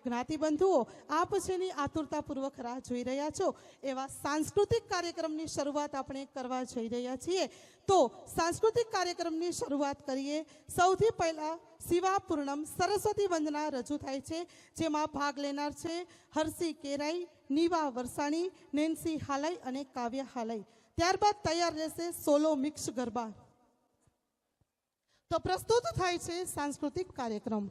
જ્ઞાતિબંધુઓ આપ જેની આતુરતાપૂર્વક રાહ જોઈ રહ્યા છો એવા સાંસ્કૃતિક કાર્યક્રમની શરૂઆત આપણે કરવા જઈ રહ્યા છીએ। તો સાંસ્કૃતિક કાર્યક્રમની શરૂઆત કરીએ। સૌથી પહેલા શિવા પૂર્ણમ સરસ્વતી વંદના રજૂ થાય છે, જેમાં ભાગ લેનાર છે હર્ષી કેરાઈ, નીવા વરસાણી, નેન્સી હાલાઈ અને કાવ્ય હાલાઈ। ત્યારબાદ તૈયાર રહેશે સોલો મિક્સ ગરબા। તો પ્રસ્તુત થાય છે સાંસ્કૃતિક કાર્યક્રમ।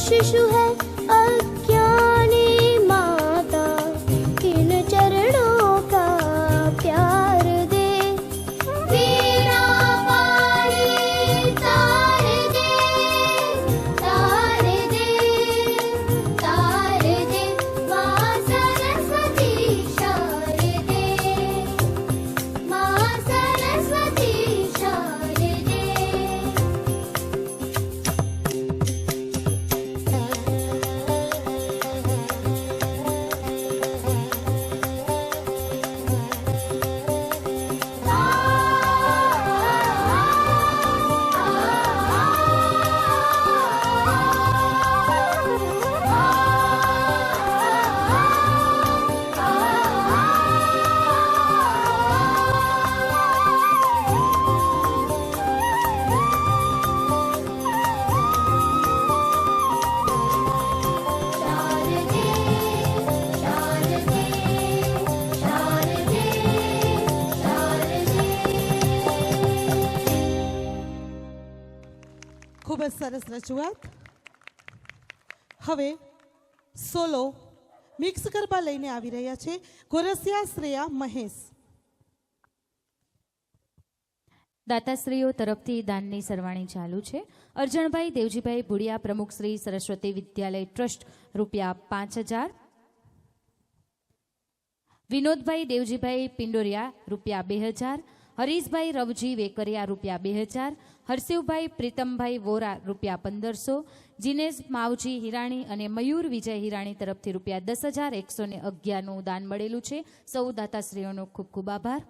शिशु है अज्ञानी माता, इन चरणों का प्यार दे। वीणा वाणी तार दे, तार दे, तार दे। माँ सरस्वती शारदे, माँ सरस्वती शारदे। ખૂબ જ સરસ રજૂઆત। હવે સોલો મિક્સ ગરબા લઈને આવી રહ્યા છે ગોરસિયા શ્રેયા મહેશ। દાતાશ્રીઓ તરફથી દાનની સરવાણી ચાલુ છે। અરજણભાઈ દેવજીભાઈ ભુડિયા, પ્રમુખ શ્રી સરસ્વતી વિદ્યાલય ટ્રસ્ટ, ₹5000। વિનોદભાઈ દેવજીભાઈ પિંડોરિયા, ₹2000। હરીશભાઈ રવજી વેકરિયા, ₹2000। હરશિવભાઈ પ્રીતમભાઈ વોરા, ₹1500। જીનેશ માવજી હિરાણી અને મયુર વિજય હિરાણી તરફથી ₹10,111નું દાન મળેલું છે। સૌ દાતાશ્રીઓનો ખૂબ ખૂબ આભાર।